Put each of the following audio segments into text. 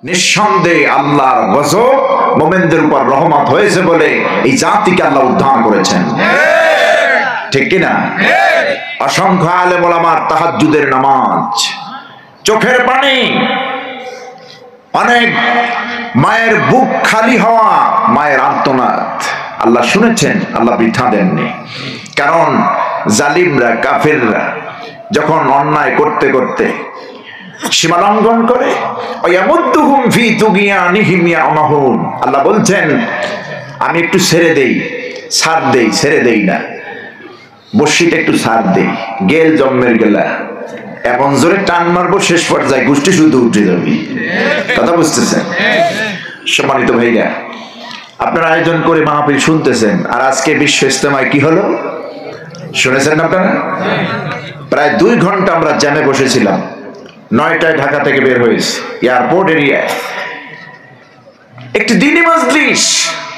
নিঃসন্দেহে আল্লাহর গজব মুমিনদের উপর রহমত হয়েছে বলে এই জাতিকে আল্লাহ উদ্ধার করেছেন, ঠিক কিনা? অসংখ্য আলেম ওলামার তাহাজ্জুদের নামাজ, চোখের পানি, অনেক মায়ের বুক খালি হওয়া, মায়ের আর্তনাদ আল্লাহ শুনেছেন, আল্লাহ বৃথা দেননি। কারণ জালিমরা, কাফেররা যখন অন্যায় করতে করতে সীমা লঙ্ঘন করে, আল্লাহ বলছেন আমি একটু ছেড়ে দেই, ছাড় দেই, ছেড়ে দেই না, বর্ষিটা একটু ছাড় দেই, গেল জন্মের গেলা এমন জোরে টান মারবো শেষ পর্যায়ে গোষ্ঠী শুধু উঠে যাবে। কথা বুঝতেছেন? সম্মানিত ভাইরা, আপনারা আয়োজন করে মাহফিল শুনতেছেন, আর আজকে বিশ্ব ইজতেমায় কি হলো শুনেছেন আপনারা? প্রায় 2 ঘন্টা আমরা জ্যামে বসেছিলাম। 9টায় ঢাকা থেকে বের হয়েছে, এয়ারপোর্ট এরিয়ায় একটি দ্বীনি মজলিস,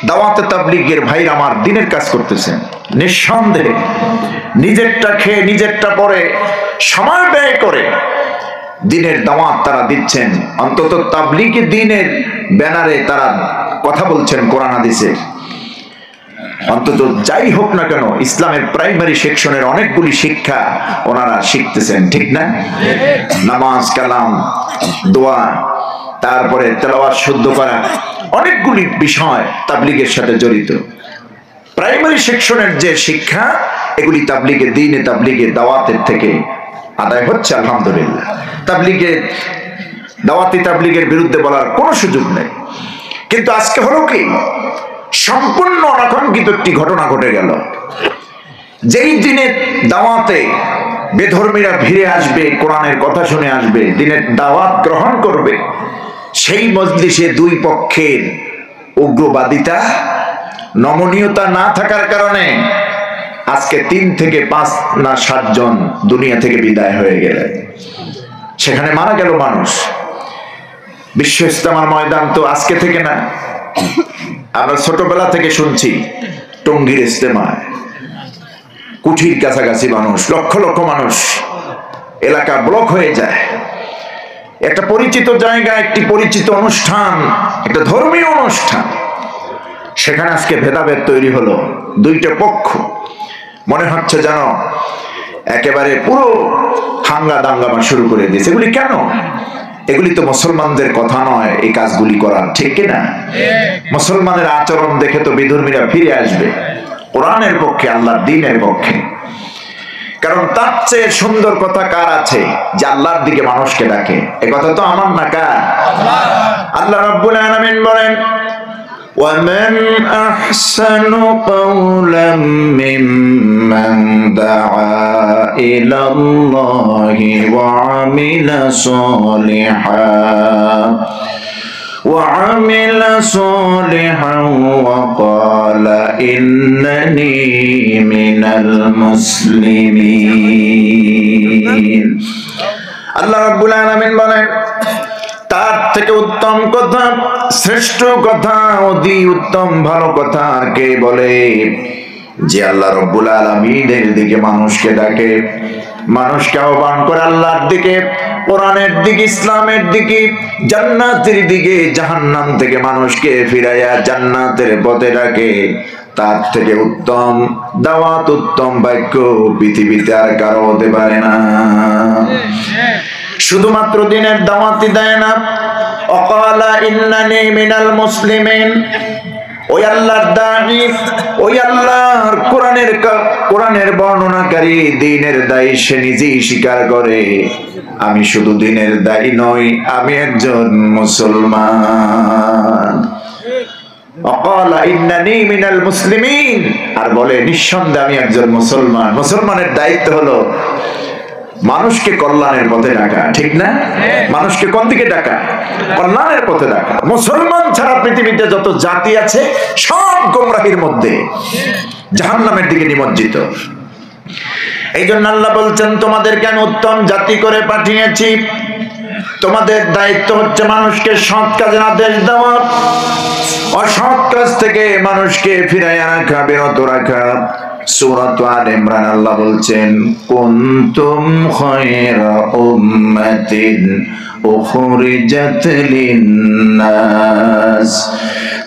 দাওয়াতে তাবলীগের ভাইরা আমার দ্বীনের কাজ করতেছেন। নিঃসন্দেহে নিজেরটা খেয়ে নিজেরটা পরে সময় ব্যয় করে দ্বীনের দাওয়াত তারা দিচ্ছেন। অন্তত তাবলীগে দ্বীনের ব্যানারে তারা কথা বলছেন কোরআন হাদিসের। অন্তত যাই হোক না কেন, ইসলামের প্রাইমারি সেকশনের অনেকগুলি শিক্ষা ওনারা শিখতেছেন, ঠিক না? নামাজ, কালাম, দোয়া, তারপরে তেলাওয়াত শুদ্ধ করা, অনেকগুলি বিষয় তাবলীগের সাথে জড়িত। প্রাইমারি সেকশনের যে শিক্ষা, এগুলি তাবলীগে দ্বীনে, তাবলীগে দাওয়াতের থেকে আদায় হচ্ছে, আলহামদুলিল্লাহ। তাবলীগে দাওয়াতি তাবলীগের বিরুদ্ধে বলার কোনো সুযোগ নেই। কিন্তু আজকে হলো কি, সম্পূর্ণ অনাকাঙ্ক্ষিত একটি ঘটনা ঘটে গেল। যেই দিনের দাওয়াতে বেধর্মীরা ভিড়ে আসবে, কোরআনের কথা শুনে আসবে, দিনের দাওয়াত গ্রহণ করবে, সেই মজলিসে 2 পক্ষের উগ্রবাদিতা, নমনীয়তা না থাকার কারণে আজকে 3 থেকে 5 না 7 জন দুনিয়া থেকে বিদায় হয়ে গেলেন। সেখানে মারা গেল মানুষ। বিশ্ব ইজতেমার ময়দান তো আজকে থেকে না, আমরা ছোটবেলা থেকে শুনছি টঙ্গীর ইজতেমায় কুঠির কাছাকাছি মানুষ, লক্ষ লক্ষ মানুষ, এলাকা ব্লক হয়ে যায়। একটা পরিচিত জায়গা, একটি পরিচিত অনুষ্ঠান, একটা ধর্মীয় অনুষ্ঠান, সেখানে আজকে ভেদাভেদ তৈরি হলো। 2টা পক্ষ মনে হচ্ছে যেন একেবারে পুরো হাঙ্গা দাঙ্গামা শুরু করে দিয়েছে। এগুলি কেন? এগুলি তো মুসলমানদের কথা নয় এই কাজগুলি করা, ঠিক কিনা? মুসলমানের আচরণ দেখে তো বিধর্মীরা ফিরে আসবে কোরআনের পক্ষে, আল্লাহর দ্বীনের পক্ষে। কারণ তার চেয়ে সুন্দর কথা কার আছে যে আল্লাহর দিকে মানুষকে ডাকে? এ কথা তো আমার না, কার? আল্লাহ রাব্বুল আলামিন বলেন, وَمَنْ أَحْسَنُ قَوْلًا مِّمَّنْ دَعَا إِلَى اللَّهِ وَعَمِلَ صَالِحًا وَقَالَ إِنَّنِي مِنَ الْمُسْلِمِينَ। আল্লাহ রাব্বুল আলামিন বলেন, তার থেকে উত্তম কথা, শ্রেষ্ঠ কথা, অতি উত্তম ভালো কথা আর কে বলে? যে আল্লাহ রাব্বুল আলামিনের দিকে মানুষকে ডাকে, মানুষকে আহ্বান করে আল্লাহর দিকে, কোরআনের দিকে, ইসলামের দিকে, জান্নাতের দিকে, জাহান্নাম থেকে মানুষকে ফিরাইয়া জান্নাতের পথে ডাকে। তার থেকে উত্তম দাওয়াত, উত্তম বাক্য পৃথিবীতে আর কারো হতে পারে না। শুধুমাত্র দ্বীনের দাওয়াতই দেয় না, ওয়াকালা ইন্নানি মিনাল মুসলিমিন, ওই আল্লাহর দাঈ, ওই আল্লাহর কোরআনের বর্ণনাকারী, দ্বীনের দায়ী, সে নিজেই স্বীকার করে আমি শুধু দ্বীনের দায়ী নই, আমি একজন মুসলমান। ওয়াকালা ইন্নানি মিনাল মুসলিমিন, আর বলে নিঃসন্দেহে আমি একজন মুসলমান। মুসলমানের দায়িত্ব হলো মানুষকে কল্যাণের পথে ডাকা, ঠিক না? মানুষকে কোন দিকে ডাকা? কল্যাণের পথে ডাকা। মুসলমান ছাড়া পৃথিবীতে যত জাতি আছে সব গোমরাহির মধ্যে, জাহান্নামের দিকে নিমজ্জিত। এই জন্য আল্লাহ বলছেন, তোমাদেরকে আমি উত্তম জাতি করে পাঠিয়েছি, তোমাদের দায়িত্ব হচ্ছে মানুষকে সৎ কাজের আদেশ দেওয়া, অসৎ কাজ থেকে মানুষকে ফিরাইয়া রাখা, বিরত রাখা। সূরাত আল ইমরান আল্লাহ বলছেন কুনতুম খায়রা উম্মাতিন উখরিজাত লিন-নাস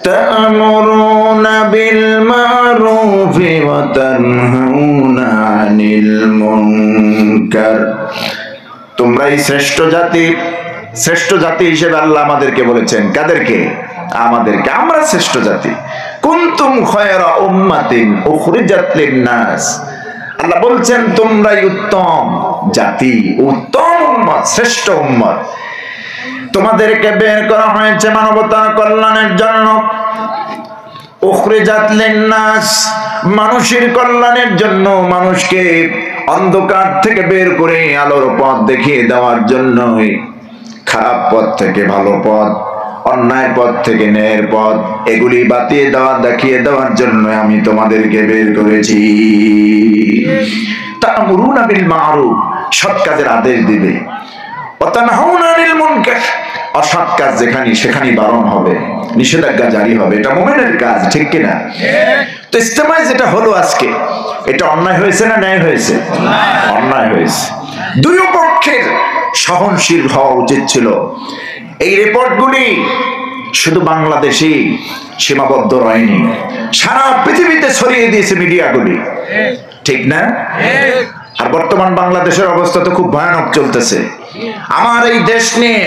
তা'মুরুনা বিল মা'রুফি ওয়া তানহাউনা আনিল মুনকার। তোমরাই শ্রেষ্ঠ জাতি। শ্রেষ্ঠ জাতি হিসেবে আল্লাহ আমাদেরকে বলেছেন। কাদেরকে? আমাদেরকে। আমরা শ্রেষ্ঠ জাতি। কুনতুম খায়রা উম্মাতিন উখরিজাত লিন-নাস, আল্লাহ বলছেন তোমরাই উত্তম জাতি, উত্তম উম্মত, শ্রেষ্ঠ উম্মত। তোমাদেরকে বের করা হয়েছে মানবতার কল্যাণের জন্য। উখরিজাত লিন-নাস, মানুষের কল্যাণের জন্য, মানুষকে অন্ধকার থেকে বের করে আলোর পথ দেখিয়ে দেওয়ার জন্যই, খারাপ পথ থেকে ভালো পথ, অন্যায় পথ থেকে ন্যায়ের পথ, এগুলি বাতিয়ে দেখিয়ে দেওয়ার জন্য আমি তোমাদেরকে বের করেছি। তা'মুরুনা বিল মা'রুফ, সৎ কাজের আদেশ দিবে। ওয়া তানহাউনা আনিল মুনকার, অসৎ কাজ যেখানে সেখানে বারণ হবে, নিষেধাজ্ঞা জারি হবে। এটা মুমিনের কাজ, ঠিক কিনা? তো ইজতেমায় যেটা হলো আজকে, এটা অন্যায় হয়েছে না ন্যায় হয়েছে? অন্যায় হয়েছে। দুই পক্ষের সহনশীল হওয়া উচিত ছিল। এই রিপোর্টগুলি শুধু বাংলাদেশে সীমাবদ্ধ রয়নি, সারা পৃথিবীতে ছড়িয়ে দিয়েছে মিডিয়াগুলি, ঠিক না? আর বর্তমান বাংলাদেশের অবস্থা তো খুব ভয়ানক চলতেছে। আমার এই দেশ নিয়ে,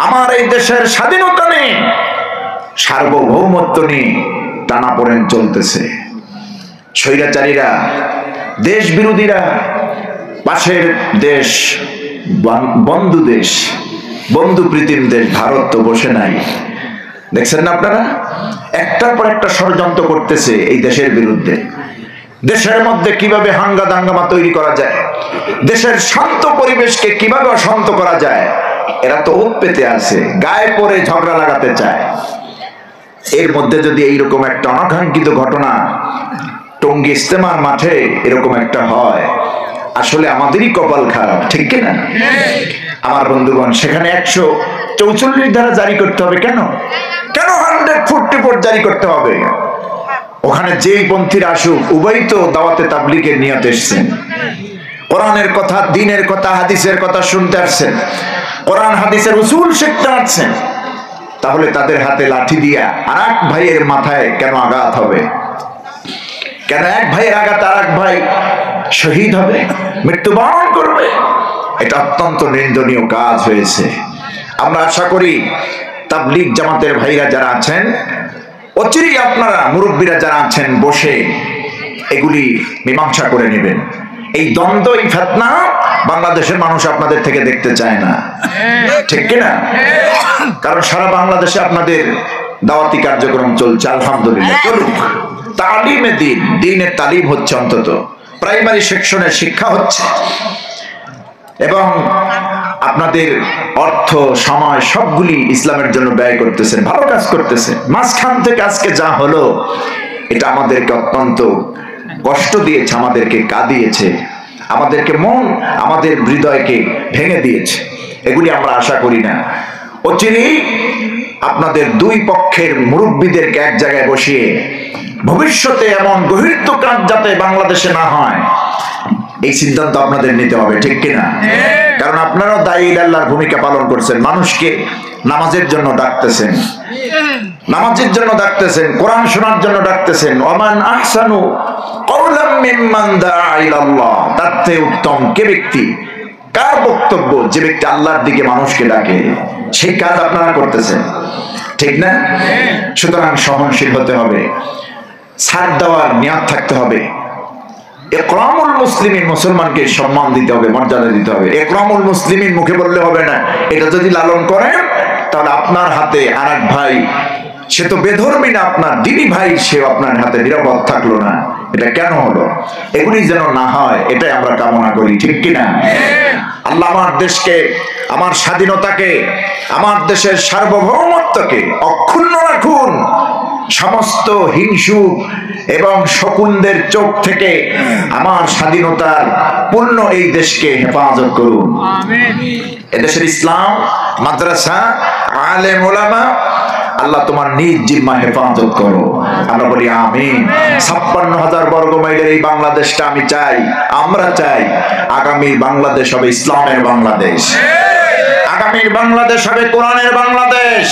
আমার এই দেশের স্বাধীনতা নিয়ে, সার্বভৌমত্ব নিয়ে টানাপোড়েন চলতেছে। স্বৈরাচারীরা, দেশ বিরোধীরা, পাশের দেশ, বন্ধু দেশ, বন্ধু প্রীতিম দেশ ভারত তো বসে নাই, দেখছেন না আপনারা? একটার পর একটা ষড়যন্ত্র করতেছে এই দেশের বিরুদ্ধে। দেশের মধ্যে কিভাবে হাঙ্গামা তৈরি করা যায়, দেশের শান্ত পরিবেশকে কিভাবে অশান্ত করা যায়, এরা তো ওত পেতে আছে, গায়ে পড়ে ঝগড়া লাগাতে চায়। এর মধ্যে যদি এইরকম একটা অনাকাঙ্ক্ষিত ঘটনা টঙ্গী ইজতেমার মাঠে এরকম একটা হয়, আসলে আমাদেরই কপাল খারাপ, ঠিক কিনা? আমার বন্ধুগণ, সেখানে 144 ধারা জারি করতে হবে। কেন? কেন 144 জারি করতে হবে? ওখানে যেই পন্থীরা আসুক, উভয়ই তো দাওয়াতে তাবলীগের নিয়তে এসেছেন। কোরআনের কথা, দ্বীনের কথা, হাদিসের কথা শুনতে আসছেন, কোরআন হাদিসের উসুল শিখতে আসছেন। তাহলে তাদের হাতে লাঠি দিয়া আরেক ভাইয়ের মাথায় কেন আঘাত হবে? কেন এক ভাইয়ের আঘাত আরেক ভাই শহীদ হবে, মৃত্যুবরণ করবে? এটা অত্যন্ত নিন্দনীয় কাজ হয়েছে। আমরা আশা করি তাবলীগ জামাতের ভাইরা যারা আছেন, অচিরেই আপনারা মুরব্বীরা যারা আছেন বসে এগুলি মীমাংসা করে নেবেন। এই দ্বন্দ্ব, এই ফিতনা বাংলাদেশের মানুষ আপনাদের থেকে দেখতে চায় না, ঠিক কিনা? কারণ সারা বাংলাদেশে আপনাদের দাওয়াতি কার্যক্রম চলছে, আলহামদুলিল্লাহ, চলুক। তালিমে দ্বীন, দ্বীনের তালিম হচ্ছে, অন্তত প্রাইমারি সেকশনের শিক্ষা হচ্ছে, এবং আপনাদের অর্থ, সময় সবগুলি ইসলামের জন্য ব্যয় করতেছেন, ভালো কাজ করতেছেন। মাঝখান থেকে আজকে যা হলো, এটা আমাদেরকে অত্যন্ত কষ্ট দিয়েছে, আমাদেরকে কাঁদিয়েছে, আমাদেরকে আমাদের হৃদয়কে ভেঙে দিয়েছে। এগুলি আমরা আশা করি না। অচিরেই আপনাদের দুই পক্ষের মুরব্বীদেরকে এক জায়গায় বসিয়ে ভবিষ্যতে এমন গহীরত কাজ যাতে বাংলাদেশে না হয়, এই সিদ্ধান্ত আপনাদের নিতে হবে, ঠিক কিনা? কারণ আপনারাও দায়ী আল্লাহর ভূমিকা পালন করছেন, মানুষকে নামাজের জন্য ডাকতেছেন, নামাজের জন্য ডাকতেছেন, কোরআন শোনার জন্য ডাকতেছেন। ওমান আহসানু কওলাম মিম্মান দাআ ইলাল্লাহ, তার চেয়ে উত্তম কে ব্যক্তি, কার বক্তব্য, যে ব্যক্তি আল্লাহর দিকে মানুষকে ডাকে, সেই কাজ আপনারা করতেছেন, ঠিক না? সুতরাং সহনশীল হতে হবে, ছাড় দেওয়ার নিয়ত থাকতে হবে। ইকরামুল মুসলিমিন, মুসলমানকে সম্মান দিতে হবে, মর্যাদা দিতে হবে। ইকরামুল মুসলিমিন মুখে বললে হবে না, এটা যদি লালন করেন তাহলে আপনার হাতে আরেক ভাই, সে তো বেধর্মী না, আপনার দিনী ভাই, সে আপনার হাতে নিরাপদ থাকলো না, এটা কেন হলো? এগুলি যেন না হয়, এটাই আমরা কামনা করি, ঠিক কিনা? আল্লাহ আমার দেশকে, আমার স্বাধীনতাকে, আমার দেশের সার্বভৌমত্বকে অক্ষুণ্ণ রাখুন। সমস্ত হিংসুক এবং শকুনদের চোখ থেকে আমার স্বাধীনতার পূর্ণ এই দেশকে হেফাজত করুন। এদেশের ইসলাম, মাদ্রাসা, আলেম ওলামা, আল্লাহ তোমার নিজ জিম্মা হেফাজত করো। আমরা বলি আমিন। 56,000 বর্গ মাইলের এই বাংলাদেশটা আমি চাই, আমরা চাই আগামীর বাংলাদেশ হবে ইসলামের বাংলাদেশ, আগামীর বাংলাদেশ হবে কোরআনের বাংলাদেশ।